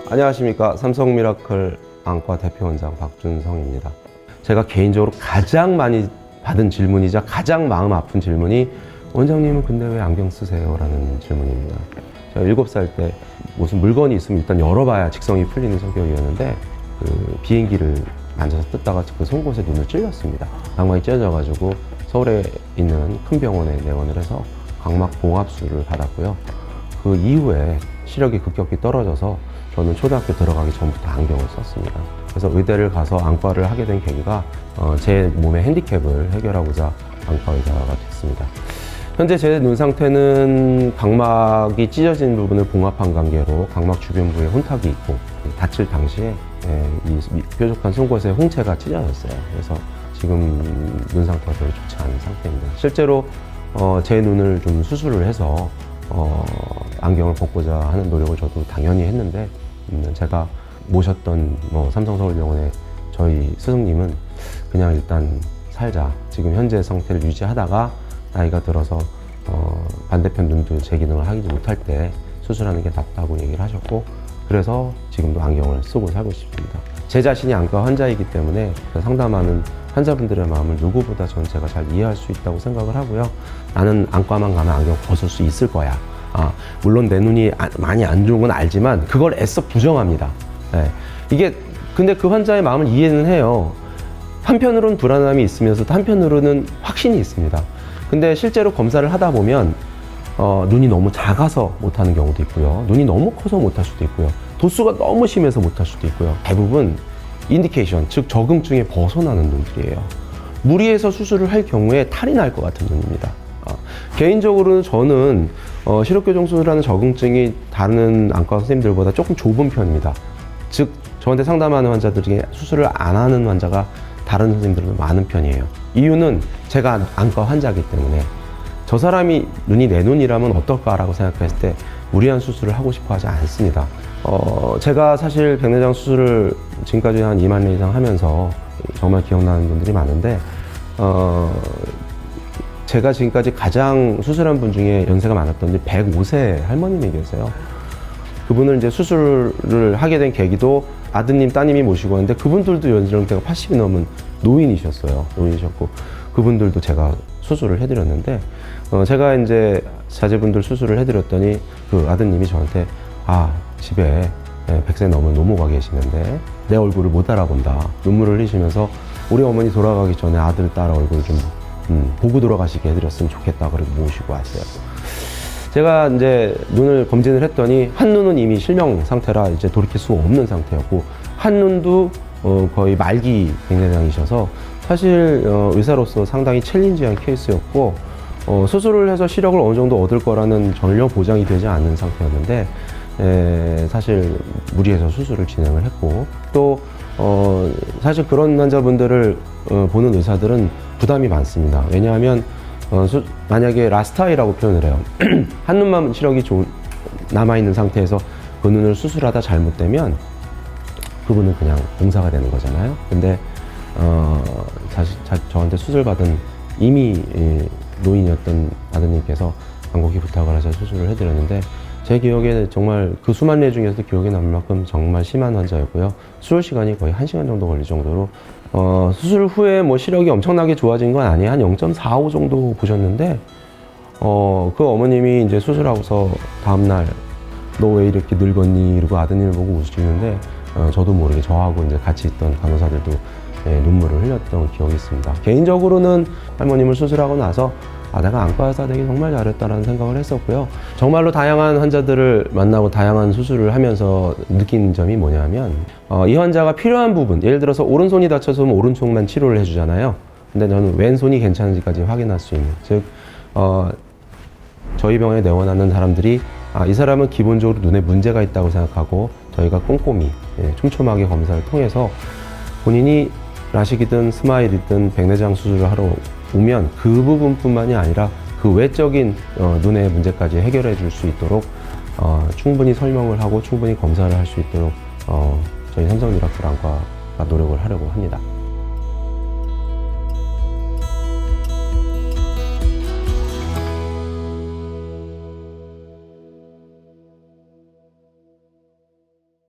안녕하십니까. 삼성미라클 안과 대표원장 박준성입니다. 제가 개인적으로 가장 많이 받은 질문이자 가장 마음 아픈 질문이 원장님은 근데 왜 안경 쓰세요? 라는 질문입니다. 제가 7살 때 무슨 물건이 있으면 일단 열어봐야 직성이 풀리는 성격이었는데 그 비행기를 만져서 뜯다가 그 송곳에 눈을 찔렸습니다. 각막이 찢어져가지고 서울에 있는 큰 병원에 내원을 해서 각막 봉합술을 받았고요. 그 이후에 시력이 급격히 떨어져서 저는 초등학교 들어가기 전부터 안경을 썼습니다. 그래서 의대를 가서 안과를 하게 된 계기가 제 몸의 핸디캡을 해결하고자 안과 의사가 됐습니다. 현재 제 눈 상태는 각막이 찢어진 부분을 봉합한 관계로 각막 주변부에 혼탁이 있고 다칠 당시에 이 뾰족한 송곳에 홍채가 찢어졌어요. 그래서 지금 눈 상태가 별로 좋지 않은 상태입니다. 실제로 제 눈을 좀 수술을 해서 안경을 벗고자 하는 노력을 저도 당연히 했는데 제가 모셨던 삼성서울병원의 저희 스승님은 그냥 일단 살자, 지금 현재 상태를 유지하다가 나이가 들어서 반대편 눈도 제 기능을 하지 못할 때 수술하는 게 낫다고 얘기를 하셨고, 그래서 지금도 안경을 쓰고 살고 싶습니다. 제 자신이 안과 환자이기 때문에 상담하는 환자분들의 마음을 누구보다 제가 잘 이해할 수 있다고 생각을 하고요. 나는 안과만 가면 안경 벗을 수 있을 거야. 물론 내 눈이 많이 안 좋은 건 알지만 그걸 애써 부정합니다. 네. 근데 그 환자의 마음을 이해는 해요. 한편으로는 불안함이 있으면서도 한편으로는 확신이 있습니다. 근데 실제로 검사를 하다 보면 눈이 너무 작아서 못하는 경우도 있고요. 눈이 너무 커서 못할 수도 있고요. 도수가 너무 심해서 못할 수도 있고요. 대부분 인디케이션, 즉 적응증에 벗어나는 눈들이에요. 무리해서 수술을 할 경우에 탈이 날 것 같은 눈입니다. 개인적으로는 저는 시력교정술하는 적응증이 다른 안과 선생님들보다 조금 좁은 편입니다. 즉 저한테 상담하는 환자들 중에 수술을 안 하는 환자가 다른 선생님들보다 많은 편이에요. 이유는 제가 안과 환자이기 때문에 저 사람이 눈이 내 눈이라면 어떨까라고 생각했을 때 무리한 수술을 하고 싶어 하지 않습니다. 제가 사실 백내장 수술을 지금까지 한 2만 회 이상 하면서 정말 기억나는 분들이 많은데 제가 지금까지 가장 수술한 분 중에 연세가 많았던 게 105세 할머님이 계세요. 그분을 이제 수술을 하게 된 계기도 아드님, 따님이 모시고 왔는데 그분들도 연령대가 80이 넘은 노인이셨고 그분들도 제가 수술을 해드렸는데 제가 이제 자제분들 수술을 해드렸더니 그 아드님이 저한테 집에 100세 넘은 노모가 계시는데 내 얼굴을 못 알아본다. 눈물을 흘리시면서 우리 어머니 돌아가기 전에 아들, 딸 얼굴 좀 보고 돌아가시게 해드렸으면 좋겠다. 그래서 모시고 왔어요. 제가 이제 눈을 검진을 했더니 한 눈은 이미 실명 상태라 이제 돌이킬 수 없는 상태였고 한 눈도 거의 말기 백내장이셔서 사실 의사로서 상당히 챌린지한 케이스였고 수술을 해서 시력을 어느 정도 얻을 거라는 전혀 보장이 되지 않는 상태였는데 사실 무리해서 수술을 진행을 했고 또 사실 그런 환자분들을 보는 의사들은 부담이 많습니다. 왜냐하면 만약에 라스타이라고 표현을 해요. 한 눈만 시력이 남아있는 상태에서 그 눈을 수술하다 잘못되면 그분은 그냥 봉사가 되는 거잖아요. 근데 사실 저한테 수술받은 이미 노인이었던 아드님께서 간곡히 부탁을 해서 수술을 해드렸는데 제 기억에 정말 그 수만 례 중에서도 기억에 남을 만큼 정말 심한 환자였고요. 수술 시간이 거의 1시간 정도 걸릴 정도로 수술 후에 시력이 엄청나게 좋아진 건 아니에요. 한 0.45 정도 보셨는데 그 어머님이 이제 수술하고서 다음날 너 왜 이렇게 늙었니? 이러고 아드님을 보고 웃으시는데 저도 모르게 저하고 이제 같이 있던 간호사들도 눈물을 흘렸던 기억이 있습니다. 개인적으로는 할머님을 수술하고 나서 내가 안과 의사 되기 정말 잘했다라는 생각을 했었고요. 정말로 다양한 환자들을 만나고 다양한 수술을 하면서 느낀 점이 뭐냐면 이 환자가 필요한 부분, 예를 들어서 오른손이 다쳐서 오른쪽만 치료를 해주잖아요. 근데 저는 왼손이 괜찮은지까지 확인할 수 있는, 즉 저희 병원에 내원하는 사람들이 이 사람은 기본적으로 눈에 문제가 있다고 생각하고 저희가 꼼꼼히 촘촘하게 검사를 통해서 본인이 라식이든 스마일이든 백내장 수술을 하러 오면 그 부분뿐만이 아니라 그 외적인 눈의 문제까지 해결해 줄 수 있도록 충분히 설명을 하고 충분히 검사를 할 수 있도록 저희 삼성미라클 안과가 노력을 하려고 합니다.